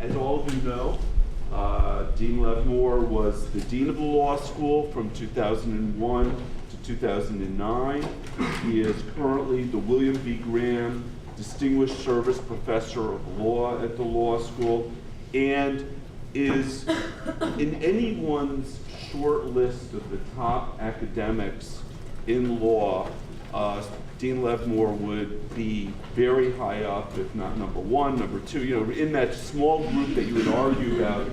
As all of you know, Dean Levmore was the Dean of the Law School from 2001 to 2009. He is currently the William B. Graham Distinguished Service Professor of Law at the law school, and is in anyone's short list of the top academics in law, Dean Levmore would be very high up, if not number one, number two, you know, in that small group that you would argue about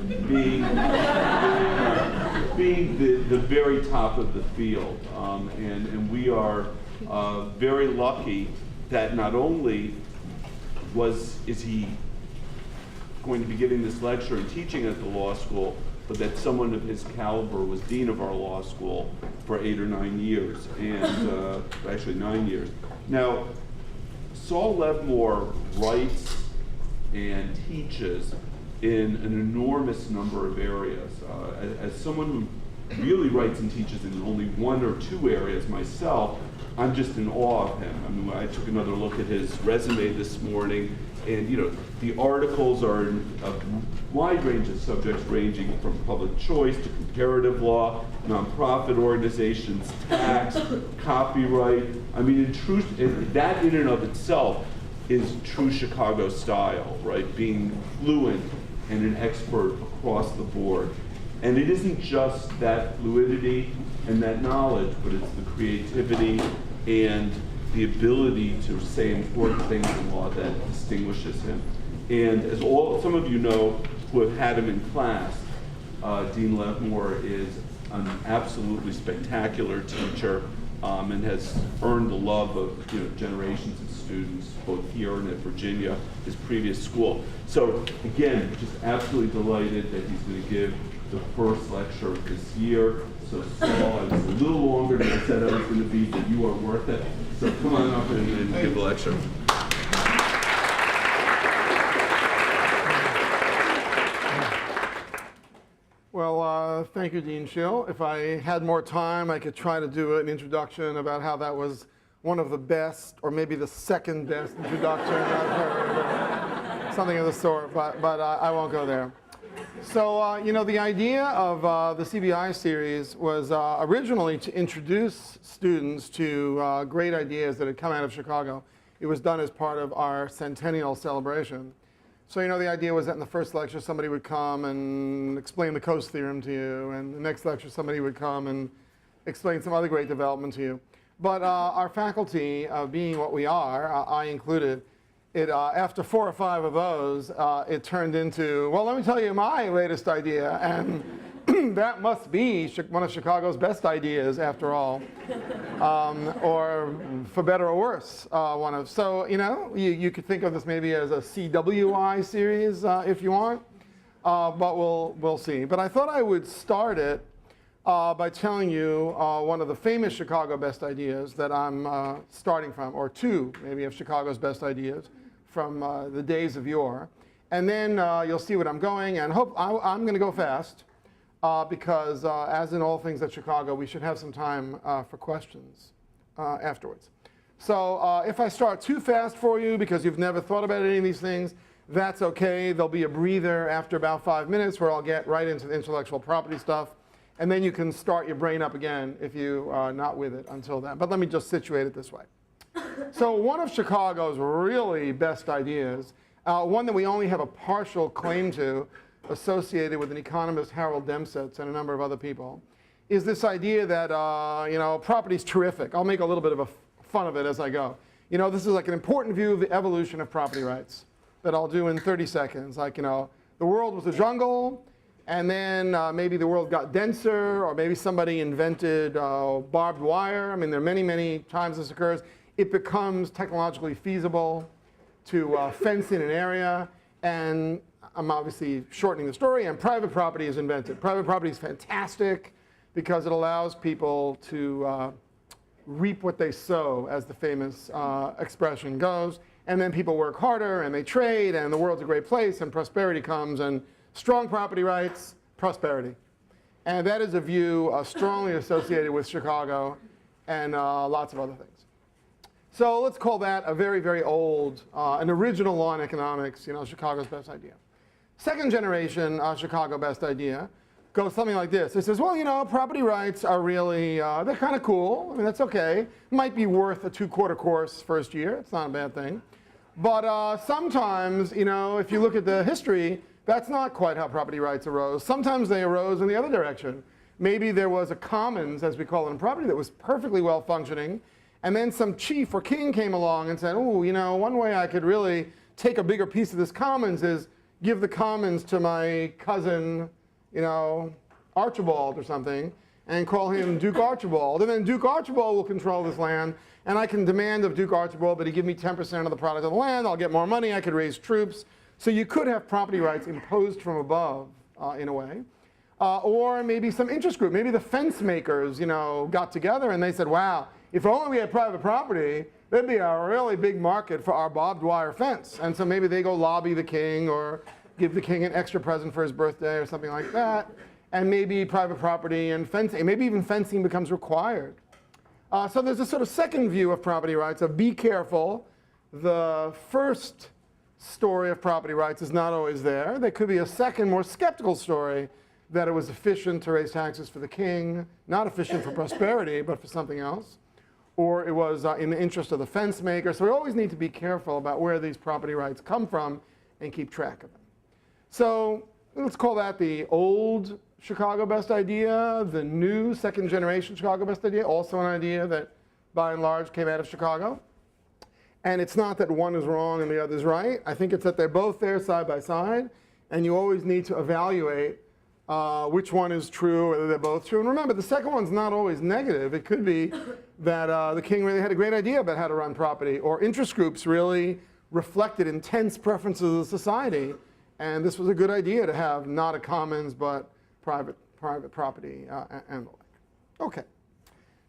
being the very top of the field. And we are very lucky that not only is he going to be giving this lecture and teaching at the law school, but that someone of his caliber was dean of our law school for 8 or 9 years, and actually 9 years. Now, Saul Levmore writes and teaches in an enormous number of areas. As someone who really writes and teaches in only 1 or 2 areas myself, I'm just in awe of him. I mean, I took another look at his resume this morning, and you know, the articles are in a wide range of subjects ranging from public choice to comparative law, nonprofit organizations, tax, copyright. I mean, in truth, that in and of itself is true Chicago style, right? Being fluent and an expert across the board. And it isn't just that fluidity and that knowledge, but it's the creativity and the ability to say important things in law that distinguishes him. And as some of you know who have had him in class, Dean Levmore is an absolutely spectacular teacher and has earned the love of generations of students, both here and at Virginia, his previous school. So again, just absolutely delighted that he's going to give the first lecture this year. So Saul, I was a little longer than I said I was going to be, but you are worth it. So come on up and give the lecture. Well, thank you, Dean Schill. If I had more time, I could try to do an introduction about how that was one of the best, or maybe the second best introduction I've heard, or something of the sort, but I won't go there. So, the idea of the CBI series was originally to introduce students to great ideas that had come out of Chicago. It was done as part of our centennial celebration. So, the idea was that in the first lecture, somebody would come and explain the Coase theorem to you, and the next lecture, somebody would come and explain some other great development to you. But our faculty, being what we are, I included, after 4 or 5 of those, it turned into, well, let me tell you my latest idea, and that must be one of Chicago's best ideas, after all, or for better or worse, one of. So, you could think of this maybe as a CWI series, if you want, but we'll see. But I thought I would start it by telling you one of the famous Chicago best ideas that I'm starting from, or 2 maybe of Chicago's best ideas from the days of yore. And then you'll see what I'm going, and I'm going to go fast because as in all things at Chicago, we should have some time for questions afterwards. So if I start too fast for you because you've never thought about any of these things, that's okay. There'll be a breather after about 5 minutes where I'll get right into the intellectual property stuff. And then you can start your brain up again if you are not with it until then. But let me just situate it this way. So one of Chicago's really best ideas, one that we only have a partial claim to, associated with an economist, Harold Demsetz, and a number of other people, is this idea that property's terrific. I'll make a little bit of fun of it as I go. This is like an important view of the evolution of property rights that I'll do in 30 seconds. Like, the world was a jungle, and then maybe the world got denser, or maybe somebody invented barbed wire. I mean, there are many, many times this occurs. It becomes technologically feasible to fence in an area, and I'm obviously shortening the story, and private property is invented. Private property is fantastic because it allows people to reap what they sow, as the famous expression goes, and then people work harder, and they trade, and the world's a great place, and prosperity comes, and strong property rights, prosperity. And that is a view strongly associated with Chicago and lots of other things. So let's call that a very, very old, an original law in economics, Chicago's best idea. Second generation Chicago best idea goes something like this. It says, well, you know, property rights are really, they're kind of cool. I mean, that's okay. Might be worth a 2-quarter course first year. It's not a bad thing. But sometimes, you know, if you look at the history, that's not quite how property rights arose. Sometimes they arose in the other direction. Maybe there was a commons, as we call it in property, that was perfectly well functioning. And then some chief or king came along and said, oh, you know, one way I could really take a bigger piece of this commons is give the commons to my cousin, you know, Archibald or something, and call him Duke Archibald. And then Duke Archibald will control this land, and I can demand of Duke Archibald that he give me 10% of the product of the land. I'll get more money. I could raise troops. So you could have property rights imposed from above in a way. Or maybe some interest group. Maybe the fence makers, you know, got together and they said, wow, if only we had private property, there'd be a really big market for our barbed wire fence. And so maybe they go lobby the king or give the king an extra present for his birthday or something like that. And maybe private property and fencing, maybe even fencing becomes required. So there's a sort of second view of property rights of be careful. The first story of property rights is not always there. There could be a second, more skeptical story that it was efficient to raise taxes for the king, not efficient for prosperity, but for something else. Or it was in the interest of the fence maker. So we always need to be careful about where these property rights come from and keep track of them. So let's call that the old Chicago best idea, the new second generation Chicago best idea, also an idea that by and large came out of Chicago. And it's not that one is wrong and the other is right. I think it's that they're both there side by side, and you always need to evaluate which one is true, whether they're both true. And remember, the second one's not always negative. It could be that the king really had a great idea about how to run property, or interest groups really reflected intense preferences of the society, and this was a good idea to have not a commons, but private property and the like. Okay.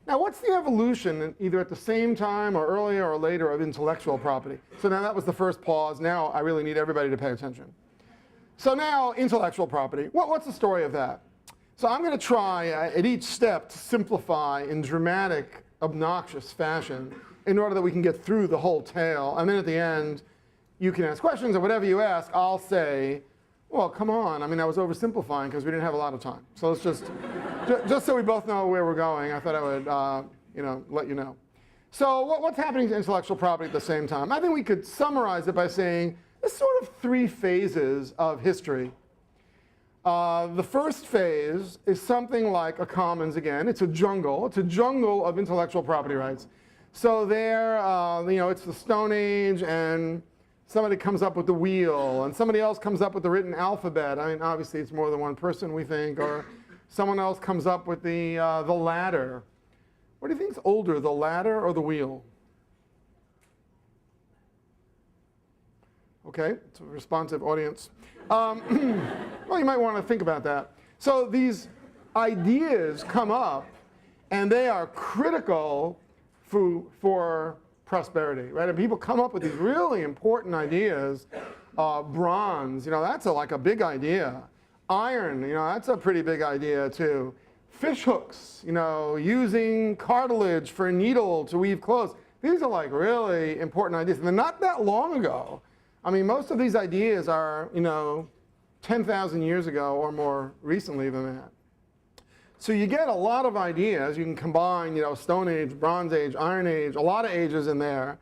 Now, what's the evolution, either at the same time or earlier or later, of intellectual property? So now that was the first pause. Now I really need everybody to pay attention. So now, intellectual property. What's the story of that? So I'm going to try at each step to simplify in dramatic, obnoxious fashion in order that we can get through the whole tale. And then at the end, you can ask questions, and whatever you ask, I'll say, well, come on. I mean, I was oversimplifying because we didn't have a lot of time. So let's just so we both know where we're going, I thought I would you know, let you know. So what's happening to intellectual property at the same time? I think we could summarize it by saying there's sort of 3 phases of history. The first phase is something like a commons again. It's a jungle. It's a jungle of intellectual property rights. So there, you know, it's the Stone Age, and somebody comes up with the wheel, and somebody else comes up with the written alphabet. I mean, obviously, it's more than one person, we think, or someone else comes up with the ladder. What do you think is older, the ladder or the wheel? Okay, it's a responsive audience. Well, you might want to think about that. So these ideas come up, and they are critical for prosperity, right? And people come up with these really important ideas. Bronze, you know, that's like a big idea. Iron, you know, that's a pretty big idea too. Fish hooks, you know, using cartilage for a needle to weave clothes. These are like really important ideas. And they're not that long ago. I mean, most of these ideas are, you know, 10,000 years ago or more recently than that. So you get a lot of ideas. You can combine, you know, Stone Age, Bronze Age, Iron Age, a lot of ages in there.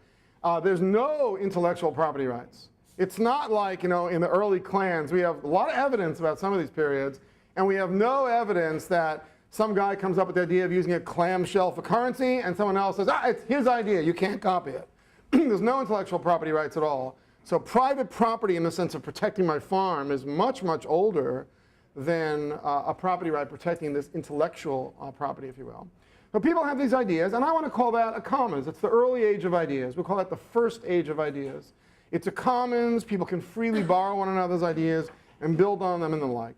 There's no intellectual property rights. It's not like, you know, in the early clans, we have a lot of evidence about some of these periods, and we have no evidence that some guy comes up with the idea of using a clamshell for currency, and someone else says, it's his idea, you can't copy it. There's no intellectual property rights at all. So private property in the sense of protecting my farm is much, much older than a property right protecting this intellectual property, if you will. So people have these ideas, and I want to call that a commons. It's the early age of ideas. We'll call that the first age of ideas. It's a commons. People can freely borrow one another's ideas and build on them and the like.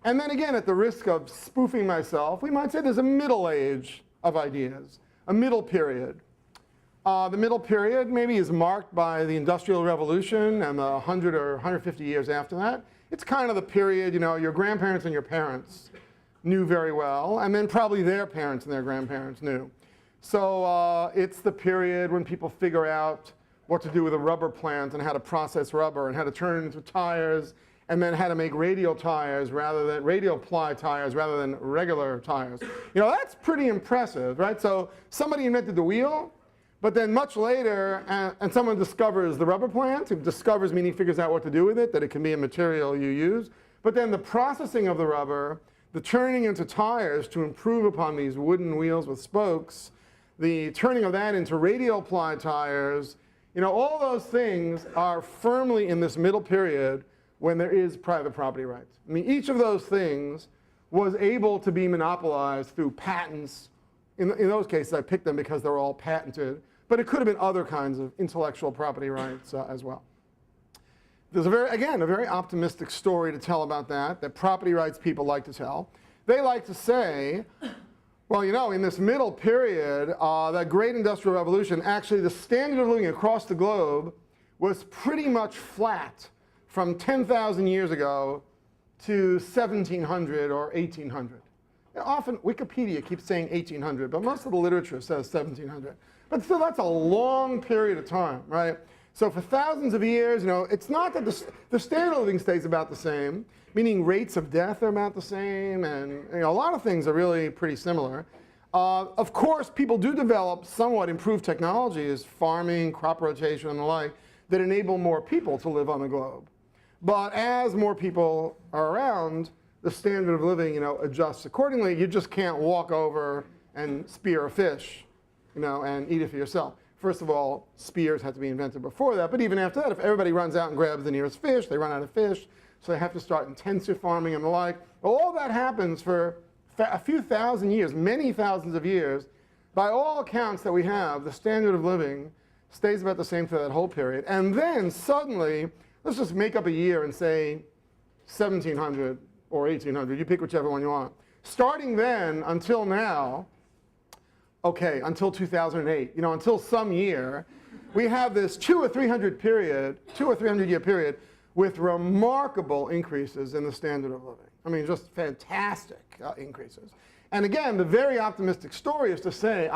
And then again, at the risk of spoofing myself, we might say there's a middle age of ideas, a middle period. The middle period maybe is marked by the Industrial Revolution and the 100 or 150 years after that. It's kind of the period, you know, your grandparents and your parents knew very well, and then probably their parents and their grandparents knew. So it's the period when people figure out what to do with a rubber plant and how to process rubber and how to turn it into tires and then had to make radial ply tires rather than regular tires. You know, that's pretty impressive, right? So somebody invented the wheel, but then much later, and someone discovers the rubber plant. Discovers meaning figures out what to do with it, that it can be a material you use. But then the processing of the rubber, the turning into tires to improve upon these wooden wheels with spokes, the turning of that into radial ply tires, you know, all those things are firmly in this middle period when there is private property rights. I mean, each of those things was able to be monopolized through patents. In those cases, I picked them because they're all patented, but it could have been other kinds of intellectual property rights as well. There's a very optimistic story to tell about that property rights people like to tell. They like to say, well, you know, in this middle period, that great industrial revolution, actually the standard of living across the globe was pretty much flat from 10,000 years ago to 1700 or 1800. And often Wikipedia keeps saying 1800, but most of the literature says 1700. But still, that's a long period of time, right? So for thousands of years, you know, it's not that the standard of living stays about the same, meaning rates of death are about the same, and you know, a lot of things are really pretty similar. Of course, people do develop somewhat improved technologies, farming, crop rotation, and the like, that enable more people to live on the globe. But as more people are around, the standard of living, you know, adjusts accordingly. You just can't walk over and spear a fish, you know, and eat it for yourself. First of all, spears had to be invented before that, but even after that, if everybody runs out and grabs the nearest fish, they run out of fish, so they have to start intensive farming and the like. All that happens for a few thousand years, many thousands of years. By all accounts that we have, the standard of living stays about the same for that whole period. And then suddenly, let's just make up a year and say 1700 or 1800. You pick whichever one you want. Starting then until now, okay, until 2008, you know, until some year, we have this 200 or 300 year period with remarkable increases in the standard of living. I mean, just fantastic increases. And again, the very optimistic story is to say,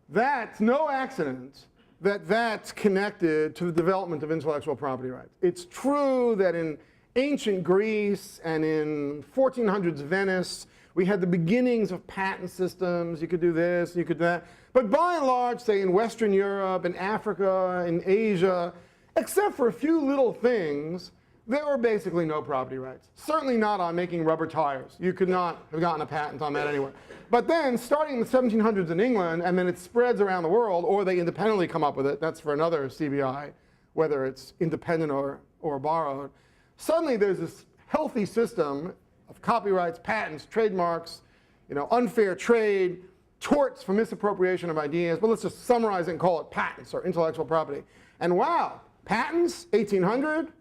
that's no accident that that's connected to the development of intellectual property rights. It's true that in ancient Greece and in 1400s Venice, we had the beginnings of patent systems. You could do this, you could do that. But by and large, say in Western Europe, in Africa, in Asia, except for a few little things, there were basically no property rights. Certainly not on making rubber tires. You could not have gotten a patent on that anywhere. But then, starting in the 1700s in England, and then it spreads around the world, or they independently come up with it. That's for another CBI, whether it's independent or borrowed. Suddenly, there's this healthy system of copyrights, patents, trademarks, you know, unfair trade, torts for misappropriation of ideas. But let's just summarize it and call it patents or intellectual property. And wow, patents, 1800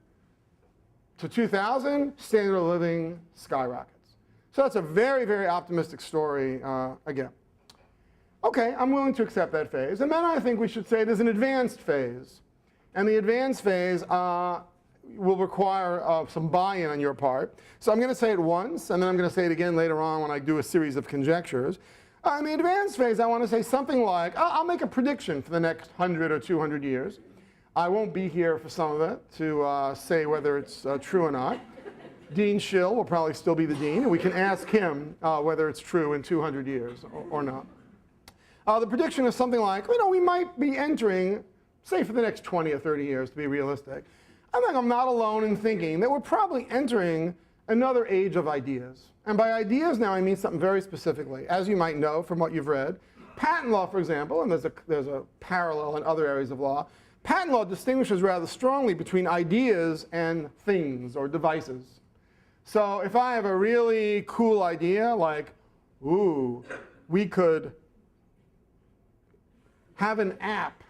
to 2000, standard of living skyrockets. So that's a very, very optimistic story again. Okay, I'm willing to accept that phase. And then I think we should say there's an advanced phase. And the advanced phase will require some buy-in on your part. So I'm going to say it once, and then I'm going to say it again later on when I do a series of conjectures. In the advanced phase, I want to say something like, I'll make a prediction for the next 100 or 200 years. I won't be here for some of it to say whether it's true or not. Dean Schill will probably still be the dean, and we can ask him whether it's true in 200 years or not. The prediction is something like, you know, we might be entering, say for the next 20 or 30 years to be realistic. I think I'm not alone in thinking that we're probably entering another age of ideas. And by ideas now I mean something very specifically. As you might know from what you've read, patent law, for example, and there's a parallel in other areas of law, patent law distinguishes rather strongly between ideas and things or devices. So if I have a really cool idea, like, ooh, we could have an app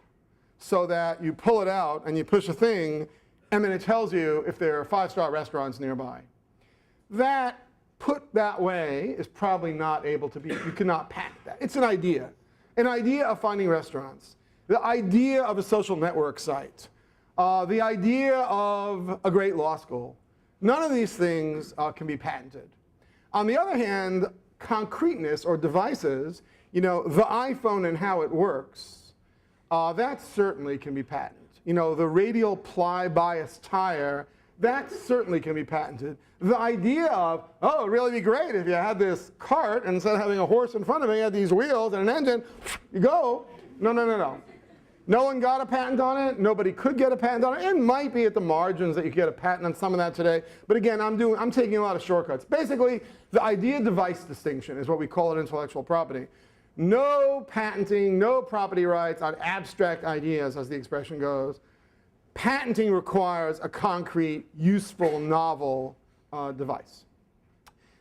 so that you pull it out and you push a thing, and then it tells you if there are 5-star restaurants nearby. That, put that way, is probably not able to be, you cannot patent that. It's an idea of finding restaurants, the idea of a social network site, the idea of a great law school. None of these things can be patented. On the other hand, concreteness or devices, you know, the iPhone and how it works, that certainly can be patented. You know, the radial ply bias tire that certainly can be patented. The idea of, oh, it'd really be great if you had this cart, and instead of having a horse in front of it, you had these wheels and an engine, you go. No, no, no, no. No one got a patent on it. Nobody could get a patent on it. It might be at the margins that you get a patent on some of that today. But again, I'm taking a lot of shortcuts. Basically, the idea-device distinction is what we call it in intellectual property. No patenting, no property rights on abstract ideas, as the expression goes. Patenting requires a concrete, useful, novel device.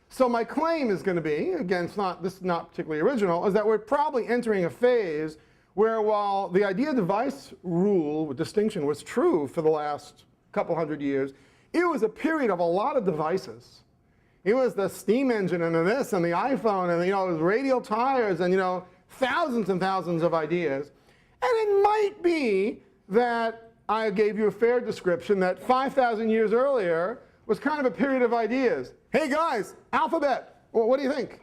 So my claim is going to be, again, this is not particularly original, is that we're probably entering a phase where while the idea-device rule, distinction, was true for the last couple hundred years, it was a period of a lot of devices. It was the steam engine and this and the iPhone and it was radial tires and thousands and thousands of ideas. And it might be that I gave you a fair description that 5,000 years earlier was kind of a period of ideas. Hey guys, alphabet, well, what do you think?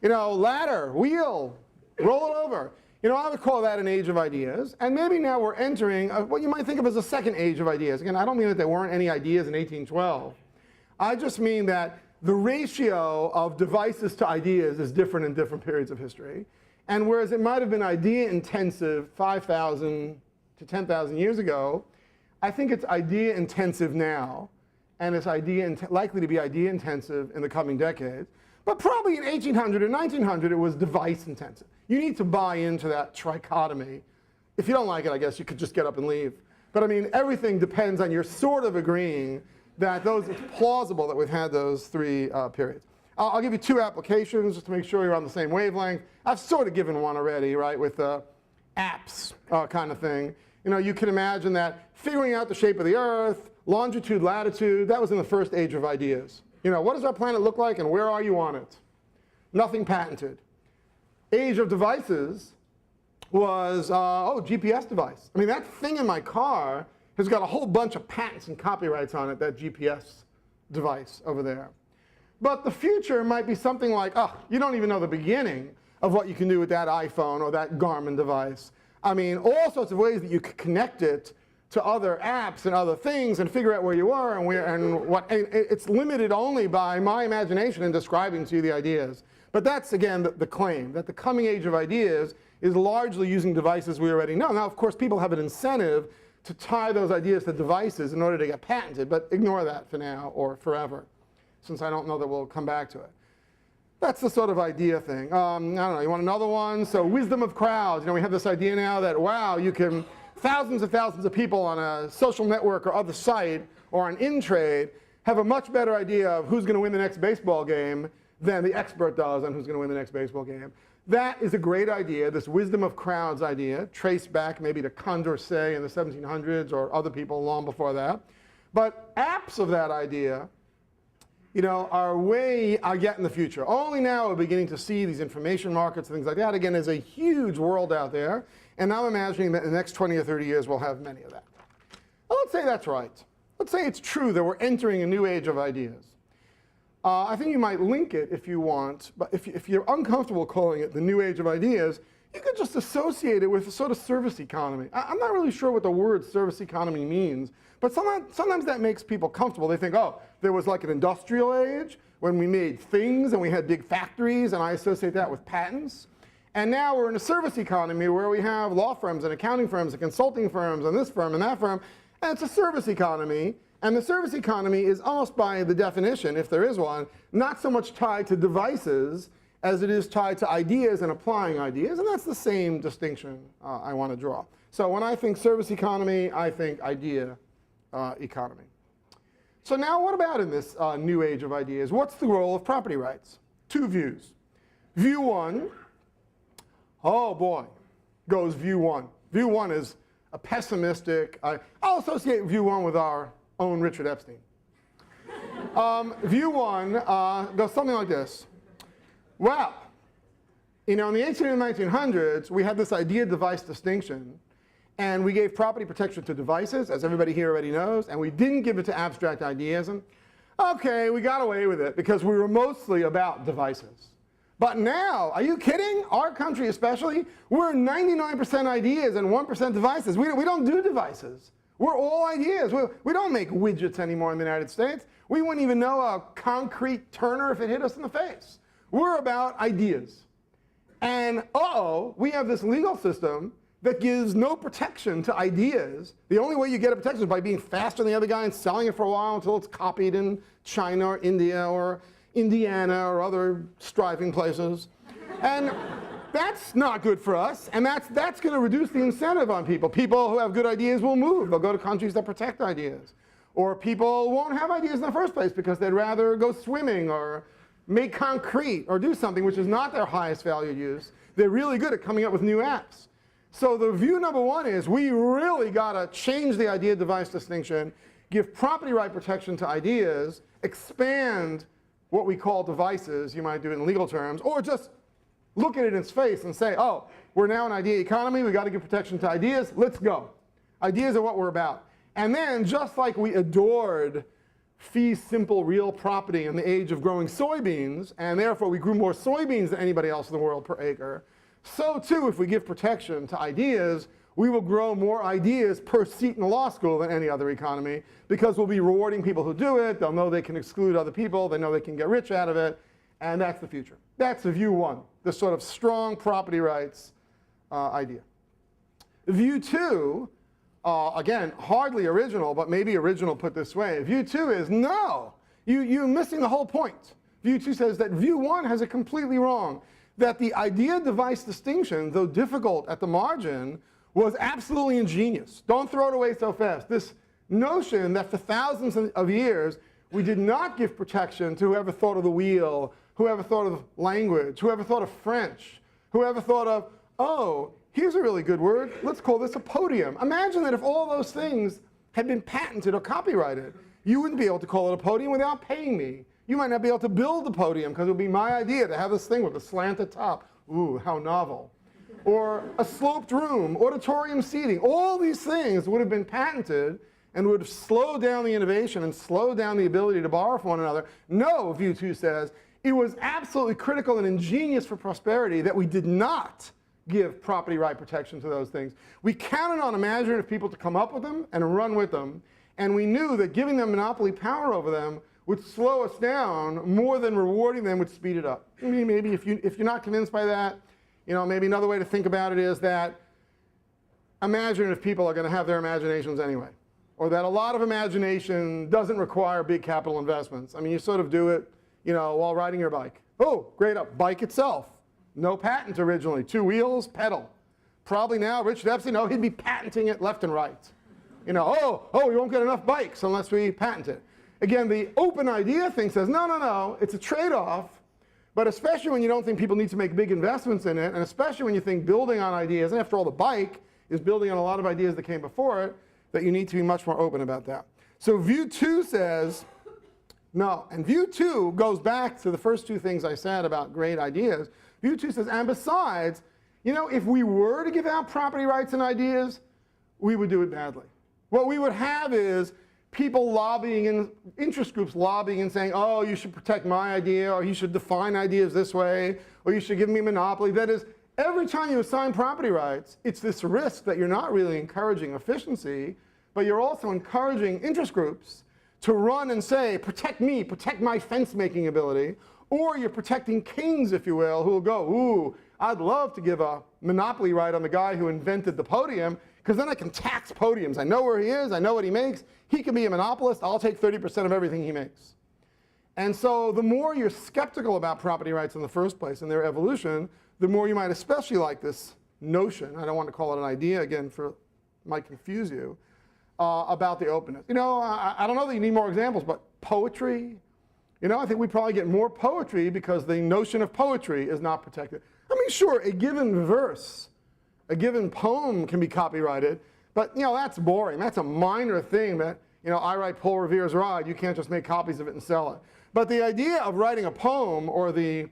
Ladder, wheel, roll it over. I would call that an age of ideas. And maybe now we're entering what you might think of as a second age of ideas. Again, I don't mean that there weren't any ideas in 1812. I just mean that the ratio of devices to ideas is different in different periods of history. And whereas it might have been idea-intensive 5,000 to 10,000 years ago, I think it's idea-intensive now. And it's likely to be idea-intensive in the coming decades. But probably in 1800 or 1900, it was device-intensive. You need to buy into that trichotomy. If you don't like it, I guess you could just get up and leave. But I mean, everything depends on your sort of agreeing that it's plausible that we've had those three periods. I'll give you two applications just to make sure you're on the same wavelength. I've sort of given one already, right, with the apps kind of thing. You can imagine that figuring out the shape of the Earth, longitude, latitude, that was in the first age of ideas. What does our planet look like and where are you on it? Nothing patented. Age of devices was, GPS device. I mean, that thing in my car has got a whole bunch of patents and copyrights on it, that GPS device over there. But the future might be something like, you don't even know the beginning of what you can do with that iPhone or that Garmin device. I mean, all sorts of ways that you could connect it to other apps and other things and figure out where you are and it's limited only by my imagination in describing to you the ideas. But that's, again, the claim, that the coming age of ideas is largely using devices we already know. Now, of course, people have an incentive to tie those ideas to devices in order to get patented, but ignore that for now or forever, since I don't know that we'll come back to it. That's the sort of idea thing. I don't know, you want another one? So wisdom of crowds. We have this idea now that, wow, you can, thousands and thousands of people on a social network or other site or on InTrade have a much better idea of who's going to win the next baseball game than the expert does on who's going to win the next baseball game. That is a great idea, this wisdom of crowds idea, traced back maybe to Condorcet in the 1700s or other people long before that. But apps of that idea, are yet in the future. Only now we're beginning to see these information markets and things like that. Again, there's a huge world out there. And I'm imagining that in the next 20 or 30 years, we'll have many of that. Well, let's say that's right. Let's say it's true that we're entering a new age of ideas. I think you might link it if you want, but if you're uncomfortable calling it the new age of ideas, you could just associate it with a sort of service economy. I'm not really sure what the word service economy means, but sometimes that makes people comfortable. They think, there was like an industrial age when we made things and we had big factories, and I associate that with patents. And now we're in a service economy where we have law firms and accounting firms and consulting firms and this firm and that firm, and it's a service economy. And the service economy is almost by the definition, if there is one, not so much tied to devices as it is tied to ideas and applying ideas. And that's the same distinction I want to draw. So when I think service economy, I think idea economy. So now what about in this new age of ideas? What's the role of property rights? Two views. View one, oh boy, goes view one. View one is a pessimistic, I'll associate view one with our own Richard Epstein. View one goes something like this. Well, in the 1800s and 1900s, we had this idea-device distinction, and we gave property protection to devices, as everybody here already knows, and we didn't give it to abstract ideas. And okay, we got away with it because we were mostly about devices. But now, are you kidding? Our country especially, we're 99% ideas and 1% devices. We don't do devices. We're all ideas. We don't make widgets anymore in the United States. We wouldn't even know a concrete Turner if it hit us in the face. We're about ideas. And we have this legal system that gives no protection to ideas. The only way you get a protection is by being faster than the other guy and selling it for a while until it's copied in China or India or Indiana or other striving places. And that's not good for us, and that's going to reduce the incentive on people. People who have good ideas will move. They'll go to countries that protect ideas. Or people won't have ideas in the first place because they'd rather go swimming or make concrete or do something which is not their highest value use. They're really good at coming up with new apps. So the view number one is we really got to change the idea-device distinction, give property right protection to ideas, expand what we call devices, you might do it in legal terms, or just look at it in its face and say, oh, we're now an idea economy, we got to give protection to ideas, let's go. Ideas are what we're about. And then, just like we adored fee simple real property in the age of growing soybeans, and therefore we grew more soybeans than anybody else in the world per acre, so too, if we give protection to ideas, we will grow more ideas per seat in the law school than any other economy, because we'll be rewarding people who do it, they'll know they can exclude other people, they know they can get rich out of it, and that's the future. That's the view one, the sort of strong property rights idea. View two, again, hardly original, but maybe original put this way. View two is, no, you're missing the whole point. View two says that view one has it completely wrong, that the idea-device distinction, though difficult at the margin, was absolutely ingenious. Don't throw it away so fast. This notion that for thousands of years, we did not give protection to whoever thought of the wheel, whoever thought of language, whoever thought of French, whoever thought of, oh, here's a really good word, let's call this a podium. Imagine that if all those things had been patented or copyrighted, you wouldn't be able to call it a podium without paying me. You might not be able to build the podium because it would be my idea to have this thing with a slanted top. Ooh, how novel. Or a sloped room, auditorium seating. All these things would have been patented and would have slowed down the innovation and slowed down the ability to borrow from one another. No, view two says, it was absolutely critical and ingenious for prosperity that we did not give property right protection to those things. We counted on imaginative people to come up with them and run with them, and we knew that giving them monopoly power over them would slow us down more than rewarding them would speed it up. Maybe if you're not convinced by that, maybe another way to think about it is that imaginative people are going to have their imaginations anyway, or that a lot of imagination doesn't require big capital investments. I mean, you sort of do it, while riding your bike. Oh, great, a bike itself. No patent originally. 2 wheels, pedal. Probably now, Rich Dempsey, he'd be patenting it left and right. We won't get enough bikes unless we patent it. Again, the open idea thing says, no, it's a trade-off, but especially when you don't think people need to make big investments in it, and especially when you think building on ideas, and after all, the bike is building on a lot of ideas that came before it, that you need to be much more open about that. So view two says, no, and view two goes back to the first two things I said about great ideas. View two says, and besides, if we were to give out property rights and ideas, we would do it badly. What we would have is people lobbying and interest groups lobbying and saying, oh, you should protect my idea, or you should define ideas this way, or you should give me monopoly. That is, every time you assign property rights, it's this risk that you're not really encouraging efficiency, but you're also encouraging interest groups to run and say, protect me, protect my fence-making ability, or you're protecting kings, if you will, who will go, ooh, I'd love to give a monopoly right on the guy who invented the podium, because then I can tax podiums. I know where he is, I know what he makes, he can be a monopolist, I'll take 30% of everything he makes. And so the more you're skeptical about property rights in the first place and their evolution, the more you might especially like this notion, I don't want to call it an idea again, might confuse you, about the openness. I don't know that you need more examples, but poetry, I think we probably get more poetry because the notion of poetry is not protected. I mean, sure, a given verse, a given poem can be copyrighted, but that's boring. That's a minor thing that, I write Paul Revere's Ride, you can't just make copies of it and sell it. But the idea of writing a poem, or the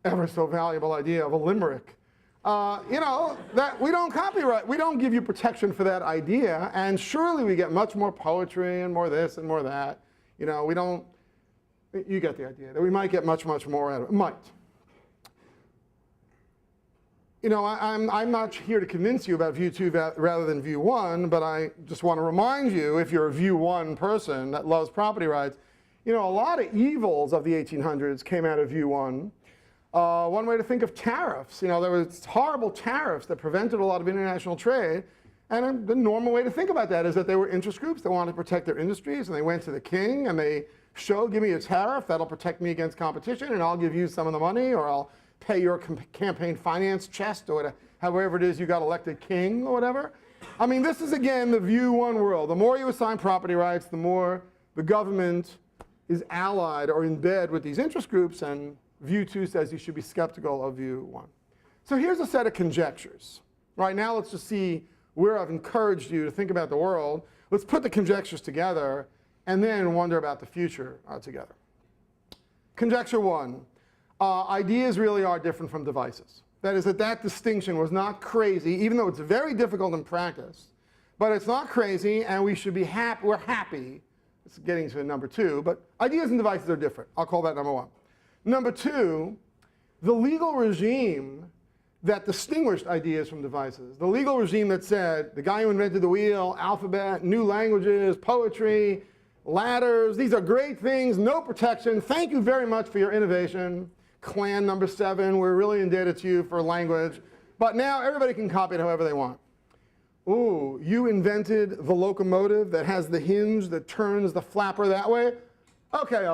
ever so valuable idea of a limerick, that we don't copyright, we don't give you protection for that idea, and surely we get much more poetry and more this and more that. We don't, you get the idea, that we might get much, much more out of it. Might. I'm not here to convince you about view 2 rather than view 1, but I just want to remind you, if you're a view 1 person that loves property rights, a lot of evils of the 1800s came out of view 1. One way to think of tariffs, there was horrible tariffs that prevented a lot of international trade. And the normal way to think about that is that they were interest groups that wanted to protect their industries, and they went to the king and they showed, give me a tariff, that'll protect me against competition, and I'll give you some of the money, or I'll pay your campaign finance chest, or whatever, however it is you got elected king or whatever. I mean, this is, again, the view 1 world. The more you assign property rights, the more the government is allied or in bed with these interest groups, and view 2 says you should be skeptical of view 1. So here's a set of conjectures. Right now, let's just see where I've encouraged you to think about the world. Let's put the conjectures together and then wonder about the future together. Conjecture 1, ideas really are different from devices. That is, that distinction was not crazy, even though it's very difficult in practice. But it's not crazy, and we should be happy. We're happy. It's getting to number 2, but ideas and devices are different. I'll call that number 1. Number 2, the legal regime that distinguished ideas from devices. The legal regime that said, the guy who invented the wheel, alphabet, new languages, poetry, ladders, these are great things, no protection, thank you very much for your innovation. Clan number 7, we're really indebted to you for language, but now everybody can copy it however they want. Ooh, you invented the locomotive that has the hinge that turns the flapper that way? Okay,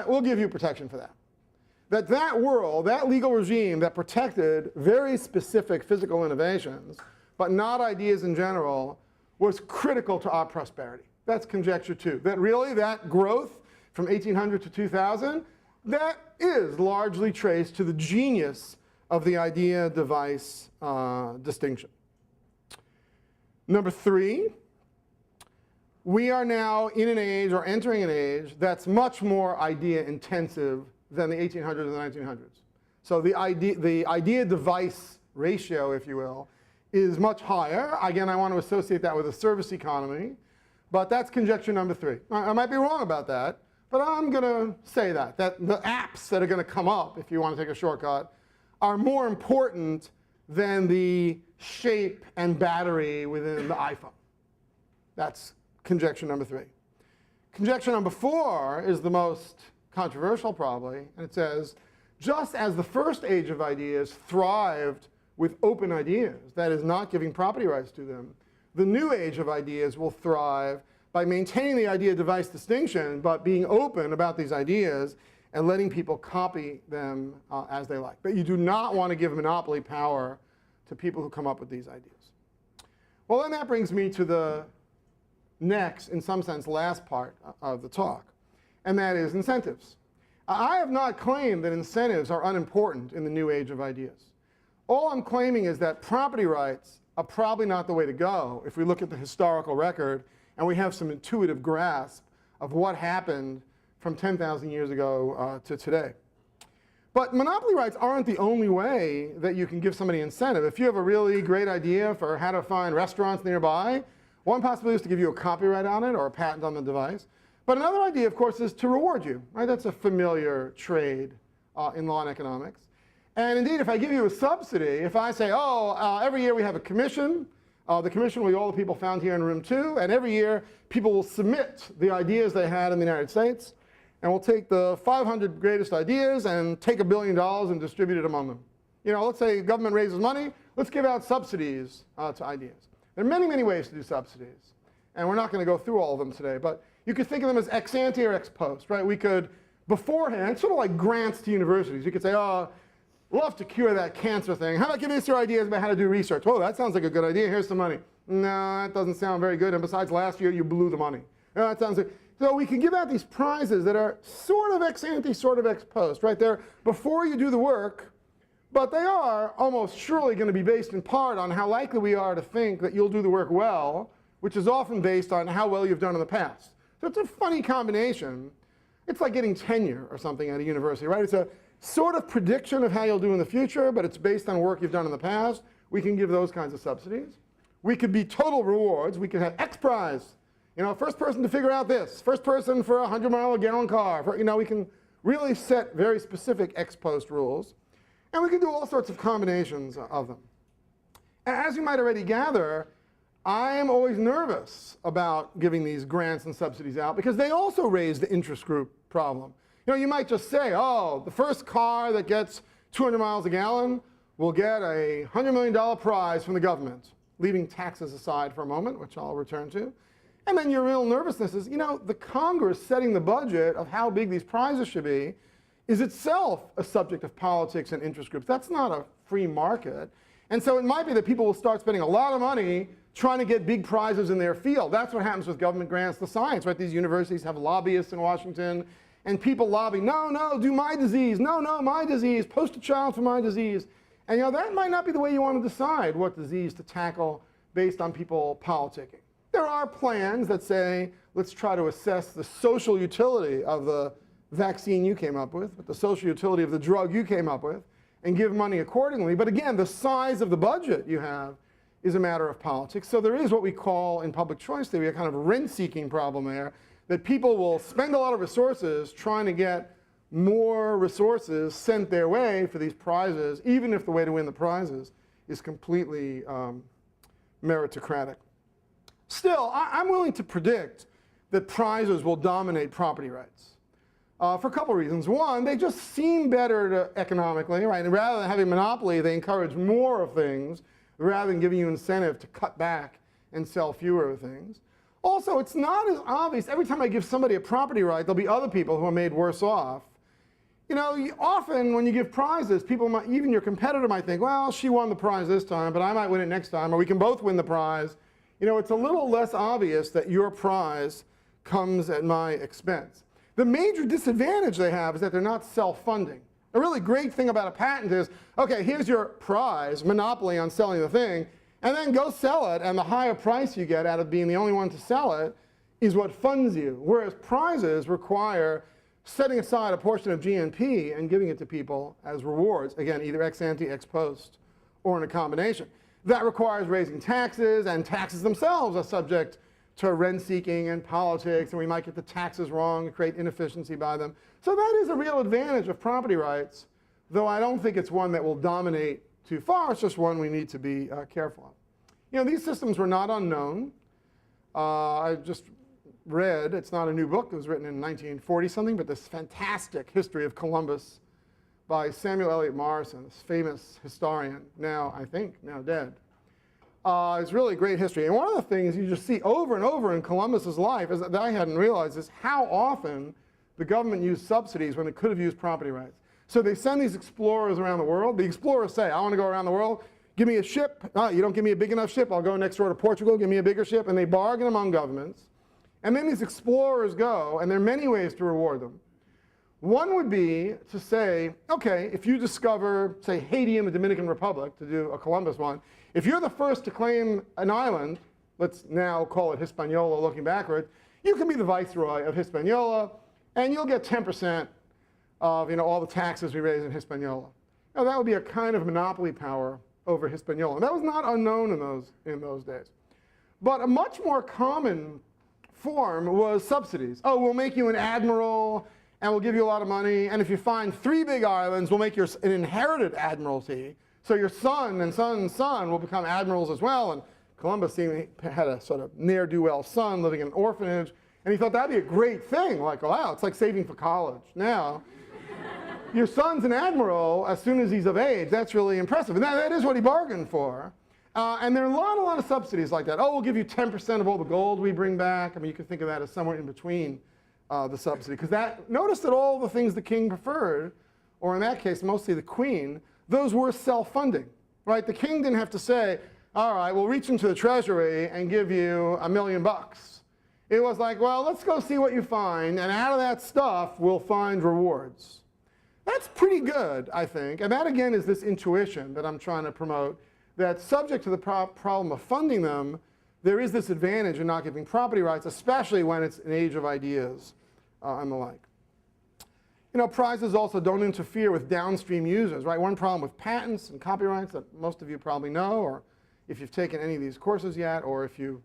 we'll give you protection for that. That world, that legal regime that protected very specific physical innovations, but not ideas in general, was critical to our prosperity. That's conjecture 2. That really, that growth from 1800 to 2000, that is largely traced to the genius of the idea-device distinction. Number 3, we are now in an age, or entering an age, that's much more idea-intensive than the 1800s and the 1900s. So the idea-device ratio, if you will, is much higher. Again, I want to associate that with a service economy, but that's conjecture number 3. I might be wrong about that, but I'm going to say that the apps that are going to come up, if you want to take a shortcut, are more important than the shape and battery within the iPhone. That's conjecture number 3. Conjecture number 4 is the most controversial probably, and it says, just as the first age of ideas thrived with open ideas, that is not giving property rights to them, the new age of ideas will thrive by maintaining the idea-device distinction, but being open about these ideas and letting people copy them as they like. But you do not want to give monopoly power to people who come up with these ideas. Well, then that brings me to the next, in some sense, last part of the talk, and that is incentives. I have not claimed that incentives are unimportant in the new age of ideas. All I'm claiming is that property rights are probably not the way to go if we look at the historical record and we have some intuitive grasp of what happened from 10,000 years ago to today. But monopoly rights aren't the only way that you can give somebody incentive. If you have a really great idea for how to find restaurants nearby, one possibility is to give you a copyright on it or a patent on the device. But another idea, of course, is to reward you. Right? That's a familiar trade in law and economics. And indeed, if I give you a subsidy, if I say, every year we have a commission, the commission will be all the people found here in room 2, and every year people will submit the ideas they had in the United States, and we'll take the 500 greatest ideas and take $1 billion and distribute it among them. Let's say government raises money, let's give out subsidies to ideas. There are many, many ways to do subsidies, and we're not going to go through all of them today, but you could think of them as ex ante or ex post, right? We could, beforehand, sort of like grants to universities. You could say, love to cure that cancer thing. How about giving us your ideas about how to do research? Oh, that sounds like a good idea. Here's some money. No, that doesn't sound very good. And besides, last year you blew the money. That sounds like. So we can give out these prizes that are sort of ex ante, sort of ex post, right? They're before you do the work, but they are almost surely going to be based in part on how likely we are to think that you'll do the work well, which is often based on how well you've done in the past. So it's a funny combination. It's like getting tenure or something at a university, right? It's a sort of prediction of how you'll do in the future, but it's based on work you've done in the past. We can give those kinds of subsidies. We could be total rewards. We could have X prize. First person to figure out this. First person for a 100-mile-a-gallon car. We can really set very specific ex post rules. And we can do all sorts of combinations of them. As you might already gather, I am always nervous about giving these grants and subsidies out because they also raise the interest group problem. You know, you might just say, oh, the first car that gets 200 miles a gallon will get a $100 million prize from the government, leaving taxes aside for a moment, which I'll return to. And then your real nervousness is, you know, the Congress setting the budget of how big these prizes should be is itself a subject of politics and interest groups. That's not a free market. And so it might be that people will start spending a lot of money trying to get big prizes in their field. That's what happens with government grants to science, right? These universities have lobbyists in Washington, and people lobby, no, no, do my disease, no, no, my disease, post a child for my disease. And you know, that might not be the way you want to decide what disease to tackle based on people politicking. There are plans that say, let's try to assess the social utility of the vaccine you came up with, but the social utility of the drug you came up with, and give money accordingly. But again, the size of the budget you have is a matter of politics. So there is what we call in public choice theory a kind of rent-seeking problem there, that people will spend a lot of resources trying to get more resources sent their way for these prizes, even if the way to win the prizes is completely meritocratic. Still, I'm willing to predict that prizes will dominate property rights for a couple reasons. One, they just seem better economically, right? And rather than having monopoly, they encourage more of things rather than giving you incentive to cut back and sell fewer of things. Also, it's not as obvious. Every time I give somebody a property right, there'll be other people who are made worse off. You know, often when you give prizes, people might, even your competitor might think, well, she won the prize this time, but I might win it next time, or we can both win the prize. You know, it's a little less obvious that your prize comes at my expense. The major disadvantage they have is that they're not self-funding. A really great thing about a patent is, okay, here's your prize, monopoly on selling the thing, and then go sell it, and the higher price you get out of being the only one to sell it is what funds you. Whereas prizes require setting aside a portion of GNP and giving it to people as rewards, again, either ex ante, ex post, or in a combination. That requires raising taxes, and taxes themselves are subject to rent-seeking and politics, and we might get the taxes wrong and create inefficiency by them. So that is a real advantage of property rights, though I don't think it's one that will dominate too far. It's just one we need to be careful of. You know, these systems were not unknown. I just read, it's not a new book, it was written in 1940-something, but this fantastic history of Columbus by Samuel Eliot Morison, this famous historian, now, I think, now dead. It's really a great history. And one of the things you just see over and over in Columbus's life is that I hadn't realized is how often the government used subsidies when it could have used property rights. So they send these explorers around the world. The explorers say, I want to go around the world. Give me a ship. You don't give me a big enough ship. I'll go next door to Portugal. Give me a bigger ship. And they bargain among governments. And then these explorers go, and there are many ways to reward them. One would be to say, okay, if you discover, say, Haiti in the Dominican Republic, to do a Columbus one, if you're the first to claim an island, let's now call it Hispaniola looking backward, you can be the viceroy of Hispaniola, and you'll get 10% of all the taxes we raise in Hispaniola. Now, that would be a kind of monopoly power over Hispaniola. And that was not unknown in those days. But a much more common form was subsidies. Oh, we'll make you an admiral, and we'll give you a lot of money, and if you find 3 big islands, we'll make an inherited admiralty, so your son and son's son will become admirals as well. And Columbus had a sort of ne'er-do-well son living in an orphanage, and he thought that'd be a great thing, like, wow, it's like saving for college. Now, your son's an admiral as soon as he's of age. That's really impressive, and that is what he bargained for. And there are a lot of subsidies like that. Oh, we'll give you 10% of all the gold we bring back. I mean, you can think of that as somewhere in between the subsidy. Because notice that all the things the king preferred, or in that case, mostly the queen, those were self-funding, right? The king didn't have to say, all right, we'll reach into the treasury and give you $1 million. It was like, well, let's go see what you find, and out of that stuff, we'll find rewards. That's pretty good, I think. And that, again, is this intuition that I'm trying to promote, that subject to the problem of funding them, there is this advantage in not giving property rights, especially when it's an age of ideas and the like. You know, prizes also don't interfere with downstream users, right? One problem with patents and copyrights that most of you probably know, or if you've taken any of these courses yet, or if you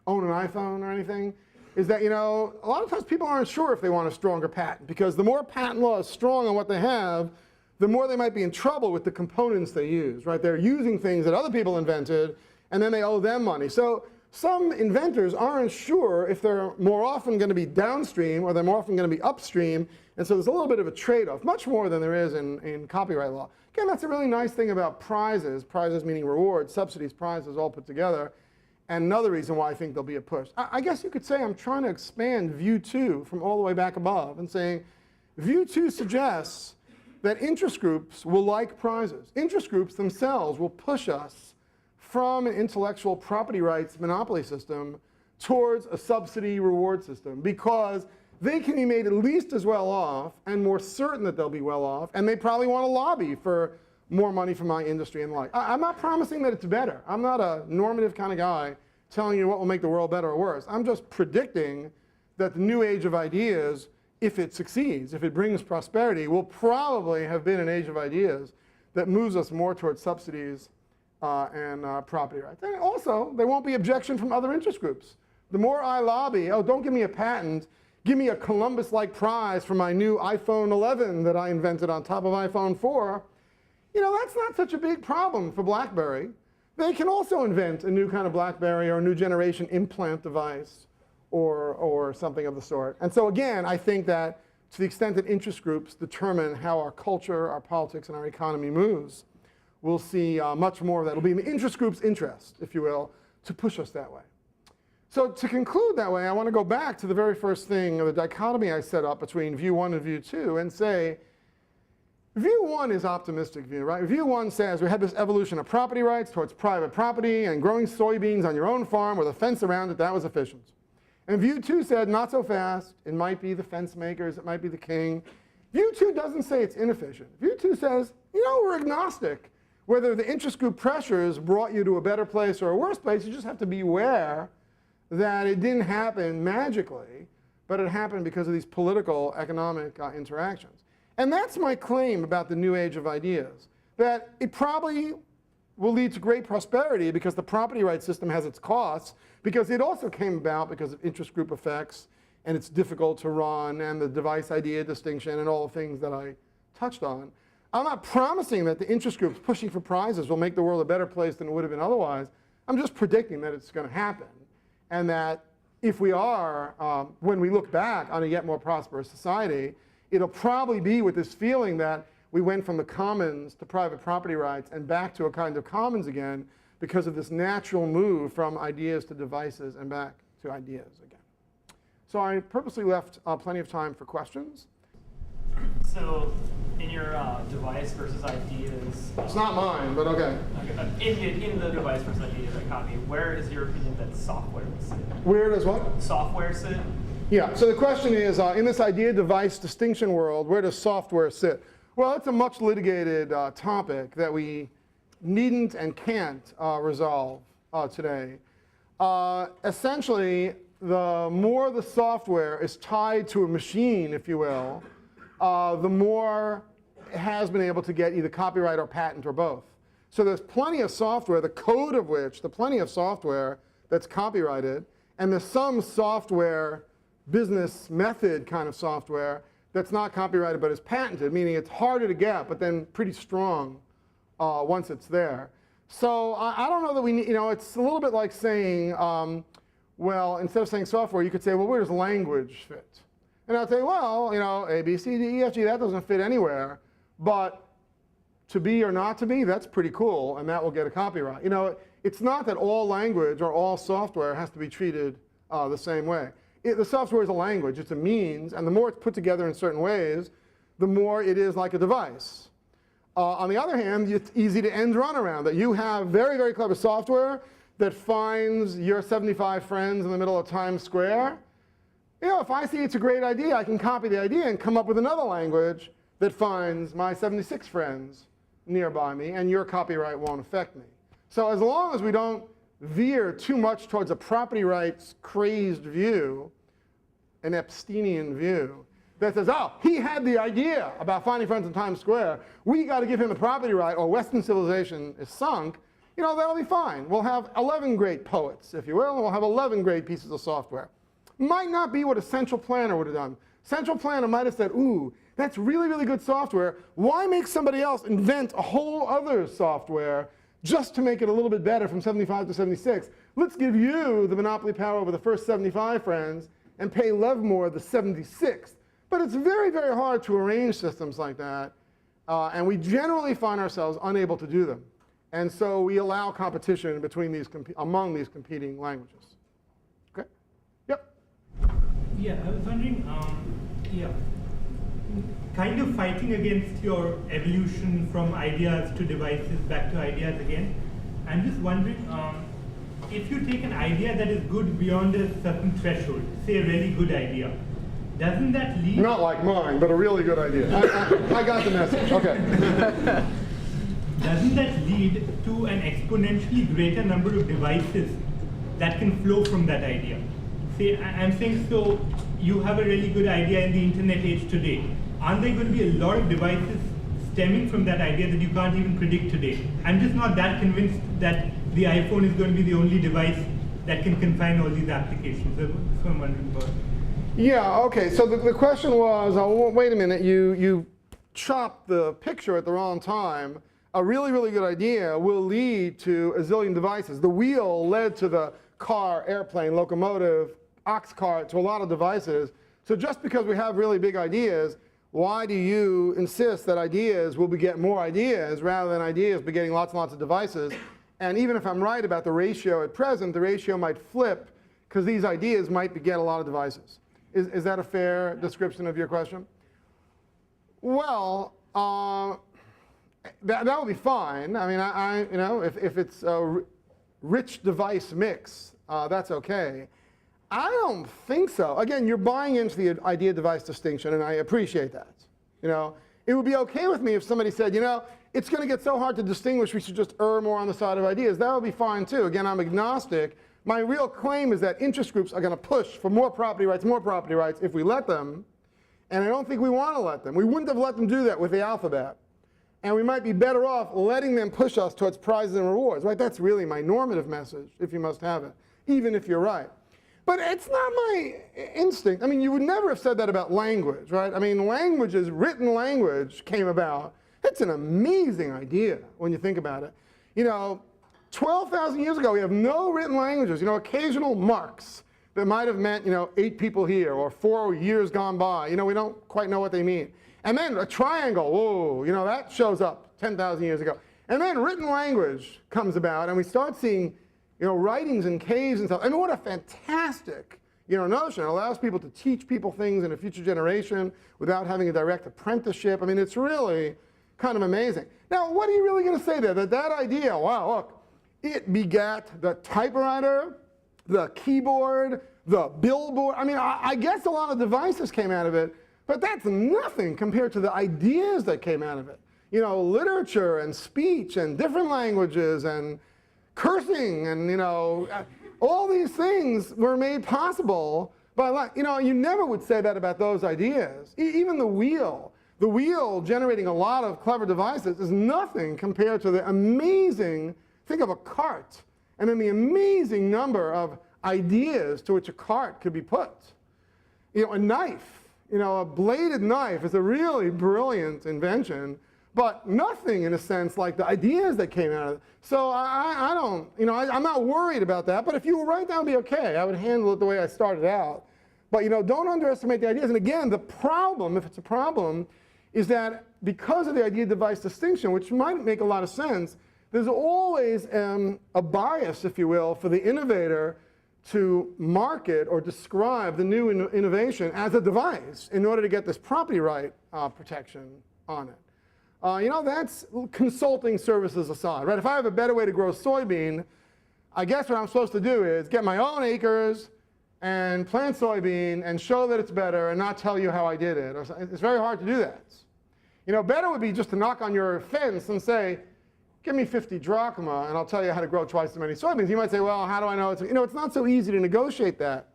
own an iPhone or anything, is that, a lot of times people aren't sure if they want a stronger patent, because the more patent law is strong on what they have, the more they might be in trouble with the components they use, right? They're using things that other people invented, and then they owe them money. So some inventors aren't sure if they're more often going to be downstream or they're more often going to be upstream, and so there's a little bit of a trade-off, much more than there is in copyright law. Again, that's a really nice thing about prizes meaning rewards, subsidies, prizes, all put together. And another reason why I think there'll be a push. I guess you could say I'm trying to expand view 2 from all the way back above and saying view 2 suggests that interest groups will like prizes. Interest groups themselves will push us from an intellectual property rights monopoly system towards a subsidy reward system, because they can be made at least as well off and more certain that they'll be well off, and they probably want to lobby for more money from my industry and the like. I'm not promising that it's better. I'm not a normative kind of guy telling you what will make the world better or worse. I'm just predicting that the new age of ideas, if it succeeds, if it brings prosperity, will probably have been an age of ideas that moves us more towards subsidies and property rights. And also, there won't be objection from other interest groups. The more I lobby, oh, don't give me a patent, give me a Columbus-like prize for my new iPhone 11 that I invented on top of iPhone 4, you know, that's not such a big problem for BlackBerry. They can also invent a new kind of BlackBerry or a new generation implant device or something of the sort. And so again, I think that to the extent that interest groups determine how our culture, our politics, and our economy moves, we'll see much more of that. It'll be in the interest group's interest, if you will, to push us that way. So to conclude that way, I want to go back to the very first thing, the dichotomy I set up between view 1 and view 2, and say, view 1 is optimistic view, right? View 1 says we had this evolution of property rights towards private property, and growing soybeans on your own farm with a fence around it, that was efficient. And view 2 said, not so fast. It might be the fence makers, it might be the king. View 2 doesn't say it's inefficient. View 2 says, you know, we're agnostic. Whether the interest group pressures brought you to a better place or a worse place, you just have to be aware that it didn't happen magically, but it happened because of these political, economic interactions. And that's my claim about the new age of ideas, that it probably will lead to great prosperity because the property rights system has its costs, because it also came about because of interest group effects, and it's difficult to run, and the device idea distinction, and all the things that I touched on. I'm not promising that the interest groups pushing for prizes will make the world a better place than it would have been otherwise. I'm just predicting that it's going to happen, and that if we are, when we look back on a yet more prosperous society, it'll probably be with this feeling that we went from the commons to private property rights and back to a kind of commons again because of this natural move from ideas to devices and back to ideas again. So I purposely left plenty of time for questions. So in your device versus ideas... It's not mine, but okay. In the device versus ideas dichotomy, where is your opinion that software will sit? Where does what? Software sit? Yeah, so the question is, in this idea-device distinction world, where does software sit? Well, it's a much litigated topic that we needn't and can't resolve today. Essentially, the more the software is tied to a machine, if you will, the more it has been able to get either copyright or patent or both. So there's plenty of software, the code of which, plenty of software that's copyrighted, and there's some software business method kind of software that's not copyrighted but is patented, meaning it's harder to get, but then pretty strong once it's there. So I don't know that we need, you know, it's a little bit like saying, well, instead of saying software, you could say, well, where does language fit? And I'd say, well, you know, A, B, C, D, E, F, G, that doesn't fit anywhere, but to be or not to be, that's pretty cool, and that will get a copyright. You know, it's not that all language or all software has to be treated the same way. The software is a language, it's a means, and the more it's put together in certain ways, the more it is like a device. On the other hand, it's easy to end run around that. You have very, very clever software that finds your 75 friends in the middle of Times Square. You know, if I see it's a great idea, I can copy the idea and come up with another language that finds my 76 friends nearby me, and your copyright won't affect me. So as long as we don't veer too much towards a property rights crazed view, an Epsteinian view, that says, oh, he had the idea about finding friends in Times Square, we got to give him the property right or Western civilization is sunk, you know, that'll be fine. We'll have 11 great poets, if you will, and we'll have 11 great pieces of software. Might not be what a central planner would have done. Central planner might have said, ooh, that's really, really good software. Why make somebody else invent a whole other software just to make it a little bit better from 75 to 76? Let's give you the monopoly power over the first 75 friends and pay Levmore the 76th. But it's very, very hard to arrange systems like that. And we generally find ourselves unable to do them. And so we allow competition between among these competing languages. Okay? Yep. Yeah, I was wondering, kind of fighting against your evolution from ideas to devices back to ideas again. I'm just wondering, if you take an idea that is good beyond a certain threshold, say a really good idea, doesn't that lead... Not like mine, but a really good idea. I got the message. Okay. Doesn't that lead to an exponentially greater number of devices that can flow from that idea? Say, I'm saying, so you have a really good idea in the internet age today. Aren't there going to be a lot of devices stemming from that idea that you can't even predict today? I'm just not that convinced that the iPhone is going to be the only device that can confine all these applications. That's what I'm wondering about. Yeah, okay, so the question was, wait a minute, you chopped the picture at the wrong time. A really, really good idea will lead to a zillion devices. The wheel led to the car, airplane, locomotive, ox cart, to a lot of devices. So just because we have really big ideas, why do you insist that ideas will beget more ideas rather than ideas begetting lots and lots of devices? And even if I'm right about the ratio at present, the ratio might flip because these ideas might beget a lot of devices. Is that a fair description of your question? Well, that would be fine. I mean, you know, if it's a rich device mix, that's okay. I don't think so. Again, you're buying into the idea-device distinction, and I appreciate that. You know, it would be okay with me if somebody said, you know, it's going to get so hard to distinguish, we should just err more on the side of ideas. That would be fine too. Again, I'm agnostic. My real claim is that interest groups are going to push for more property rights if we let them. And I don't think we want to let them. We wouldn't have let them do that with the alphabet. And we might be better off letting them push us towards prizes and rewards. Right? That's really my normative message, if you must have it, even if you're right. But it's not my instinct. I mean, you would never have said that about language, right? I mean, languages, written language came about. It's an amazing idea when you think about it. You know, 12,000 years ago, we have no written languages. You know, occasional marks that might have meant, you know, 8 people here or 4 years gone by. You know, we don't quite know what they mean. And then a triangle, whoa, you know, that shows up 10,000 years ago. And then written language comes about, and we start seeing, you know, writings in caves and stuff. I mean, what a fantastic, you know, notion. It allows people to teach people things in a future generation without having a direct apprenticeship. I mean, it's really kind of amazing. Now, what are you really going to say there? That idea, wow, look, it begat the typewriter, the keyboard, the billboard. I mean, I guess a lot of devices came out of it, but that's nothing compared to the ideas that came out of it. You know, literature and speech and different languages and cursing and, you know, all these things were made possible by, you know, you never would say that about those ideas. Even the wheel generating a lot of clever devices is nothing compared to the amazing, think of a cart, and then the amazing number of ideas to which a cart could be put. You know, a knife, you know, a bladed knife is a really brilliant invention, but nothing in a sense like the ideas that came out of it. So I don't, you know, I'm not worried about that, but if you were right, that would be okay. I would handle it the way I started out. But, you know, don't underestimate the ideas. And again, the problem, if it's a problem, is that because of the idea-device distinction, which might make a lot of sense, there's always a bias, if you will, for the innovator to market or describe the new innovation as a device in order to get this property right protection on it. You know, that's consulting services aside, right? If I have a better way to grow soybean, I guess what I'm supposed to do is get my own acres and plant soybean and show that it's better and not tell you how I did it. It's very hard to do that. You know, better would be just to knock on your fence and say, give me 50 drachma and I'll tell you how to grow twice as many soybeans. You might say, well, how do I know? You know, it's not so easy to negotiate that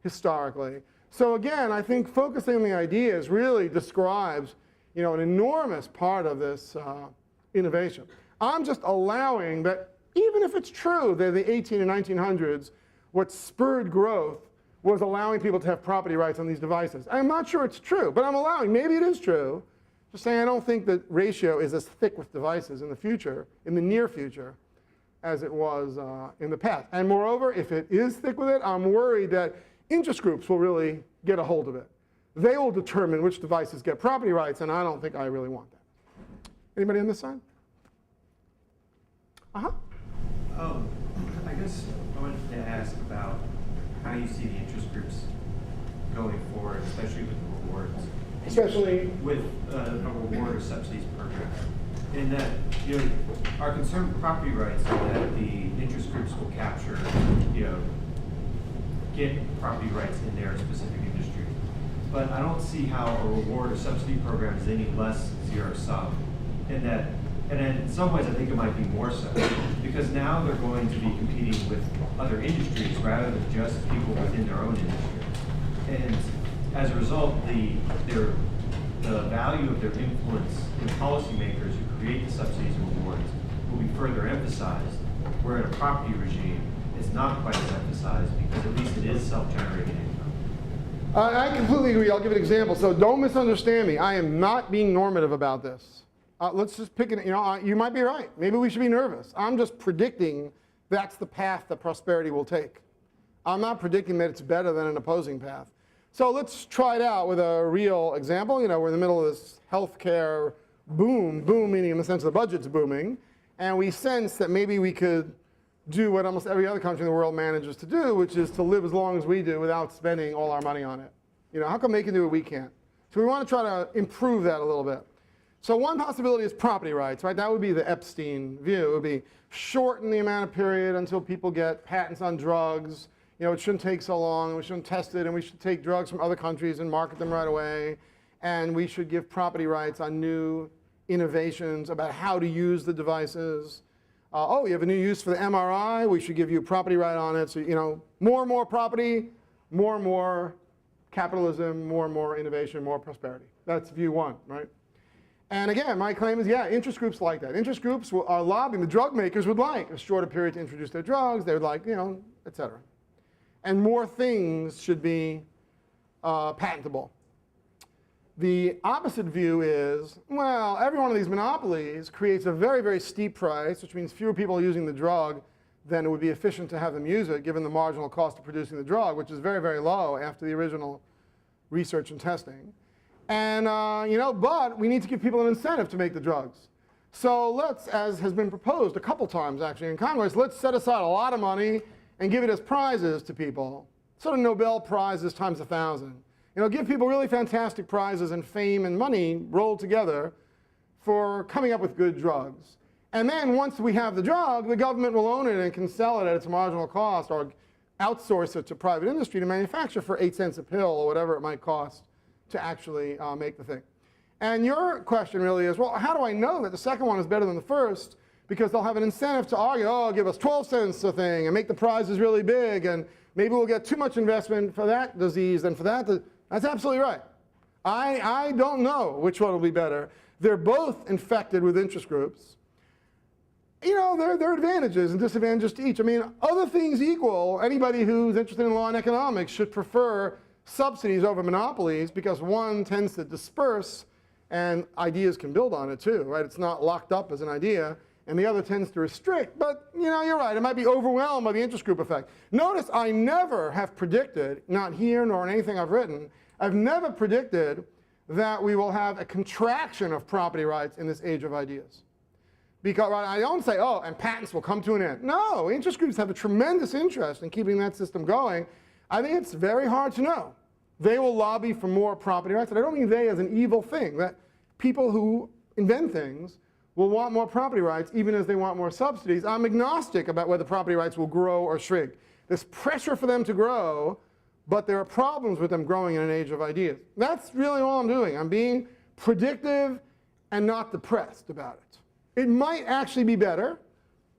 historically. So again, I think focusing on the ideas really describes, you know, an enormous part of this innovation. I'm just allowing that, even if it's true that the 18 and 1900s, what spurred growth was allowing people to have property rights on these devices. I'm not sure it's true, but I'm allowing. Maybe it is true. Just saying I don't think the ratio is as thick with devices in the future, in the near future, as it was in the past. And moreover, if it is thick with it, I'm worried that interest groups will really get a hold of it. They will determine which devices get property rights, and I don't think I really want that. Anybody on this side? Uh-huh. I guess I wanted to ask about how you see the interest groups going forward, especially with the rewards. Especially with a reward or subsidies program. In that, our concern with property rights is that the interest groups will capture, get property rights in their specific industry. But I don't see how a reward or subsidy program is any less zero sum. In that, and in some ways I think it might be more so, because now they're going to be competing with other industries rather than just people within their own industry. And as a result, the value of their influence in policymakers who create the subsidies and rewards will be further emphasized, where in a property regime, it's not quite as emphasized because at least it is self-generating income. I completely agree. I'll give an example. So don't misunderstand me. I am not being normative about this. Let's just pick it. You might be right. Maybe we should be nervous. I'm just predicting that's the path that prosperity will take. I'm not predicting that it's better than an opposing path. So let's try it out with a real example. We're in the middle of this healthcare boom meaning in the sense the budget's booming, and we sense that maybe we could do what almost every other country in the world manages to do, which is to live as long as we do without spending all our money on it. How come they can do it, we can't? So we want to try to improve that a little bit. So one possibility is property rights, right? That would be the Epstein view. It would be shorten the amount of period until people get patents on drugs. It shouldn't take so long, and we shouldn't test it, and we should take drugs from other countries and market them right away. And we should give property rights on new innovations about how to use the devices. You have a new use for the MRI, we should give you a property right on it. So, more and more property, more and more capitalism, more and more innovation, more prosperity. That's view one, right? And again, my claim is, interest groups like that. Interest groups are lobbying. The drug makers would like a shorter period to introduce their drugs. They would like, et cetera. And more things should be patentable. The opposite view is, well, every one of these monopolies creates a very, very steep price, which means fewer people are using the drug than it would be efficient to have them use it, given the marginal cost of producing the drug, which is very, very low after the original research and testing. And, but we need to give people an incentive to make the drugs. So let's, as has been proposed a couple times actually in Congress, let's set aside a lot of money and give it as prizes to people, sort of Nobel Prizes times 1,000. Give people really fantastic prizes and fame and money rolled together for coming up with good drugs. And then once we have the drug, the government will own it and can sell it at its marginal cost or outsource it to private industry to manufacture for 8 cents a pill or whatever it might cost to actually make the thing. And your question really is, well, how do I know that the second one is better than the first? Because they'll have an incentive to argue, give us 12 cents a thing and make the prizes really big, and maybe we'll get too much investment for that disease than for that. That's absolutely right. I don't know which one will be better. They're both infected with interest groups. There are advantages and disadvantages to each. Other things equal, anybody who's interested in law and economics should prefer subsidies over monopolies because one tends to disperse and ideas can build on it too, right? It's not locked up as an idea. And the other tends to restrict, but you're right, it might be overwhelmed by the interest group effect. Notice I never have predicted, not here nor in anything I've written, I've never predicted that we will have a contraction of property rights in this age of ideas. Because I don't say, and patents will come to an end. No, interest groups have a tremendous interest in keeping that system going. I think it's very hard to know. They will lobby for more property rights, and I don't mean they as an evil thing, that people who invent things will want more property rights even as they want more subsidies. I'm agnostic about whether property rights will grow or shrink. There's pressure for them to grow, but there are problems with them growing in an age of ideas. That's really all I'm doing. I'm being predictive and not depressed about it. It might actually be better.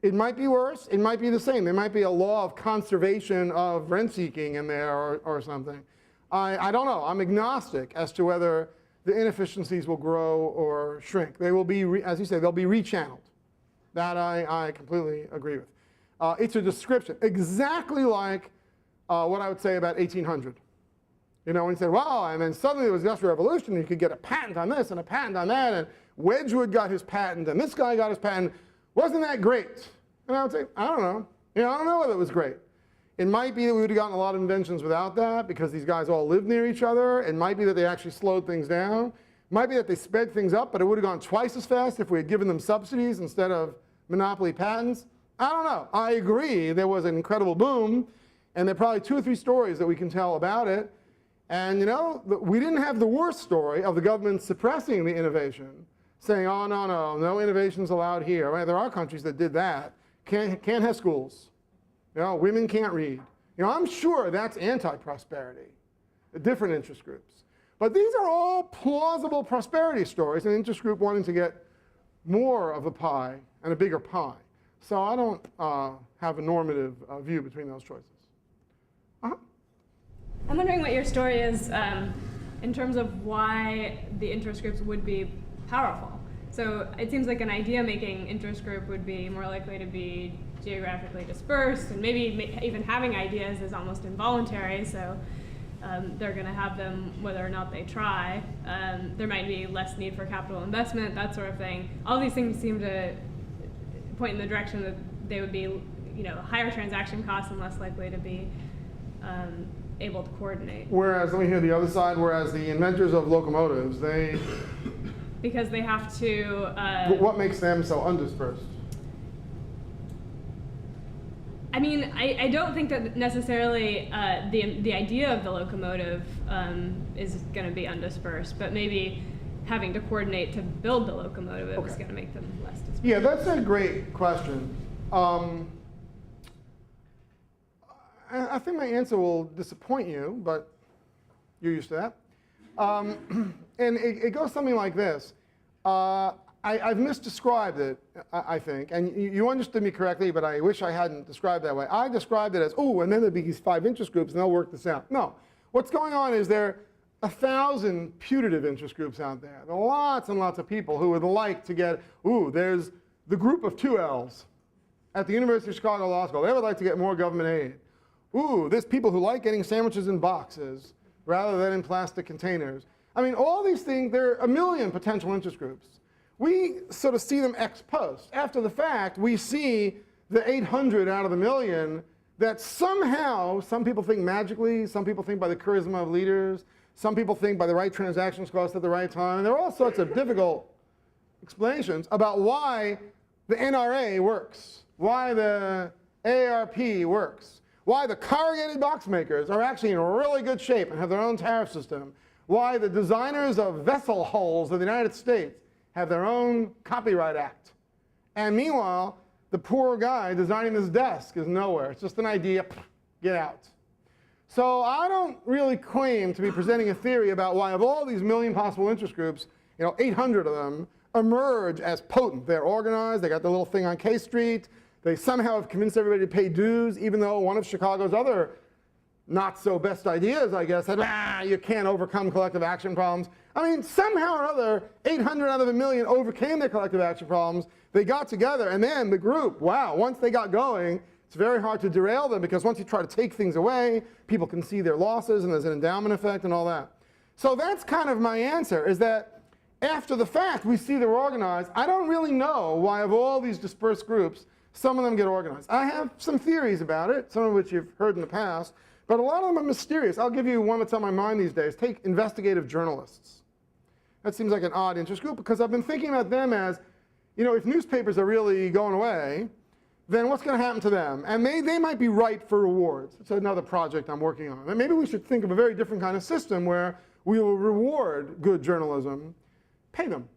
It might be worse. It might be the same. There might be a law of conservation of rent seeking in there or something. I don't know. I'm agnostic as to whether the inefficiencies will grow or shrink. They will be, as you say, they'll be rechanneled. That I completely agree with. It's a description, exactly like what I would say about 1800. You know, when you say, wow, and then suddenly there was the Industrial Revolution, you could get a patent on this and a patent on that, and Wedgwood got his patent, and this guy got his patent. Wasn't that great? And I would say, I don't know. You know, I don't know whether it was great. It might be that we would have gotten a lot of inventions without that because these guys all lived near each other. It might be that they actually slowed things down. It might be that they sped things up, but it would have gone twice as fast if we had given them subsidies instead of monopoly patents. I don't know. I agree there was an incredible boom, and there are probably 2 or 3 stories that we can tell about it. And you know, we didn't have the worst story of the government suppressing the innovation, saying, oh, no innovations allowed here. Right? There are countries that did that. Can't have schools. You know, women can't read. You know, I'm sure that's anti-prosperity, the different interest groups. But these are all plausible prosperity stories, an interest group wanting to get more of the pie and a bigger pie. So I don't have a normative view between those choices. I'm wondering what your story is in terms of why the interest groups would be powerful. So it seems like an idea-making interest group would be more likely to be geographically dispersed, and maybe even having ideas is almost involuntary, so they're going to have them whether or not they try. There might be less need for capital investment, that sort of thing. All these things seem to point in the direction that they would be, you know, higher transaction costs and less likely to be able to coordinate. Whereas, let me hear the other side, whereas the inventors of locomotives, they... Because they have to... what makes them so undispersed? I mean, I don't think that necessarily the idea of the locomotive is going to be undispersed, but maybe having to coordinate to build the locomotive is going to make them less dispersed. Yeah, that's a great question. I think my answer will disappoint you, but you're used to that. And it goes something like this. I've misdescribed it, I think, and you understood me correctly, but I wish I hadn't described it that way. I described it as, oh, and then there'll be these 5 interest groups, and they'll work this out. No. What's going on is there are 1,000 putative interest groups out there. There are lots and lots of people who would like to get, ooh, there's the group of 2 Ls at the University of Chicago Law School. They would like to get more government aid. Ooh, there's people who like getting sandwiches in boxes rather than in plastic containers. I mean, all these things, there are a million potential interest groups. We sort of see them ex post. After the fact, we see the 800 out of the million that somehow, some people think magically, some people think by the charisma of leaders, some people think by the right transactions cost at the right time. And there are all sorts of difficult explanations about why the NRA works, why the AARP works, why the corrugated box makers are actually in really good shape and have their own tariff system, why the designers of vessel hulls of the United States have their own copyright act. And meanwhile, the poor guy designing this desk is nowhere. It's just an idea, get out. So I don't really claim to be presenting a theory about why of all these million possible interest groups, 800 of them emerge as potent. They're organized, they got the little thing on K Street, they somehow have convinced everybody to pay dues, even though one of Chicago's other not so best ideas, I guess, said, you can't overcome collective action problems. I mean, somehow or other, 800 out of a million overcame their collective action problems. They got together, and then the group, wow, once they got going, it's very hard to derail them because once you try to take things away, people can see their losses, and there's an endowment effect and all that. So that's kind of my answer, is that after the fact, we see they're organized. I don't really know why of all these dispersed groups, some of them get organized. I have some theories about it, some of which you've heard in the past, but a lot of them are mysterious. I'll give you one that's on my mind these days. Take investigative journalists. That seems like an odd interest group because I've been thinking about them as, if newspapers are really going away, then what's going to happen to them? And they might be ripe for rewards. It's another project I'm working on. And maybe we should think of a very different kind of system where we will reward good journalism, pay them,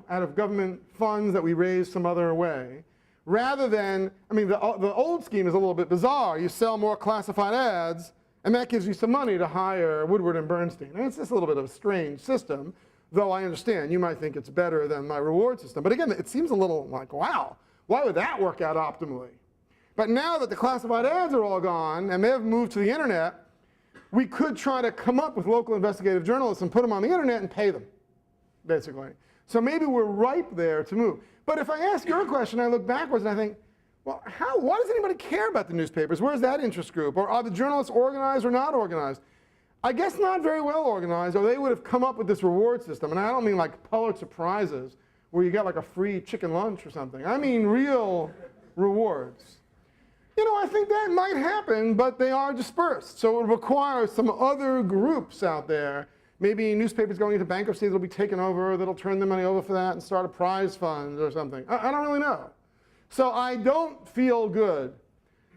out of government funds that we raise some other way. Rather than, the old scheme is a little bit bizarre. You sell more classified ads, and that gives you some money to hire Woodward and Bernstein. And it's just a little bit of a strange system, though I understand you might think it's better than my reward system. But again, it seems a little like, wow, why would that work out optimally? But now that the classified ads are all gone, and they've moved to the internet, we could try to come up with local investigative journalists and put them on the internet and pay them, basically. So maybe we're ripe there to move. But if I ask your question, I look backwards and I think, Well, why does anybody care about the newspapers? Where's that interest group? Or are the journalists organized or not organized? I guess not very well organized, or they would have come up with this reward system. And I don't mean like Pulitzer Prizes, where you get like a free chicken lunch or something. I mean real rewards. You know, I think that might happen, but they are dispersed. So it would require some other groups out there, maybe newspapers going into bankruptcy that'll be taken over, that'll turn the money over for that and start a prize fund or something. I don't really know. So I don't feel good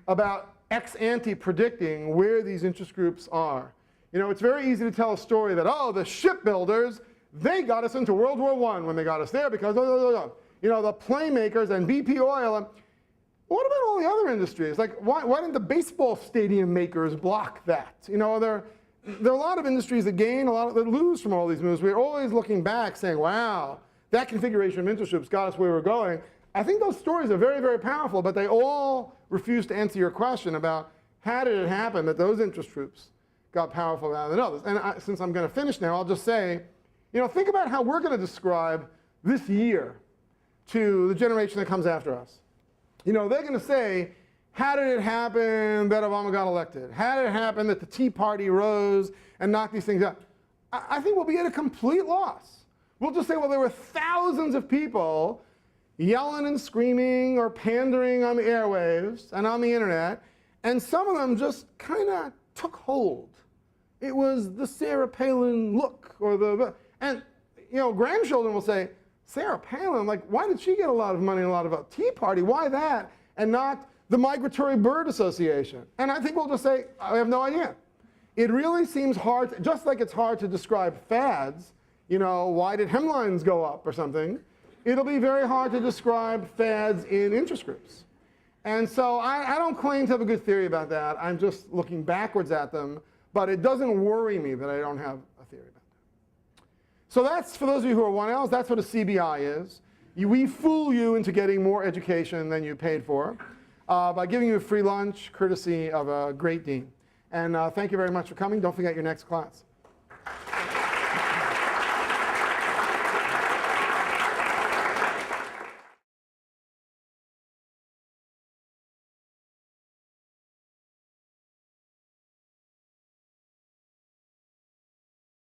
about ex ante predicting where these interest groups are. You know, it's very easy to tell a story that, oh, the shipbuilders, they got us into World War I when they got us there because, you know, the playmakers and BP Oil. What about all the other industries? Like, why didn't the baseball stadium makers block that? You know, there are a lot of industries that gain, a lot that lose from all these moves. We're always looking back saying, wow, that configuration of interest groups got us where we're going. I think those stories are very, very powerful, but they all refuse to answer your question about how did it happen that those interest groups got powerful rather than others. And since I'm going to finish now, I'll just say, you know, think about how we're going to describe this year to the generation that comes after us. You know, they're going to say, how did it happen that Obama got elected? How did it happen that the Tea Party rose and knocked these things out? I think we'll be at a complete loss. We'll just say, well, there were thousands of people yelling and screaming or pandering on the airwaves and on the internet, and some of them just kind of took hold. It was the Sarah Palin look, or and you know, grandchildren will say, Sarah Palin, like, why did she get a lot of money and a lot of votes? Tea Party, why that? And not the Migratory Bird Association. And I think we'll just say, I have no idea. It really seems hard, just like it's hard to describe fads, you know, why did hemlines go up or something? It'll be very hard to describe fads in interest groups. And so I don't claim to have a good theory about that. I'm just looking backwards at them. But it doesn't worry me that I don't have a theory about that. So that's, for those of you who are 1Ls, that's what a CBI is. We fool you into getting more education than you paid for by giving you a free lunch, courtesy of a great dean. And thank you very much for coming. Don't forget your next class.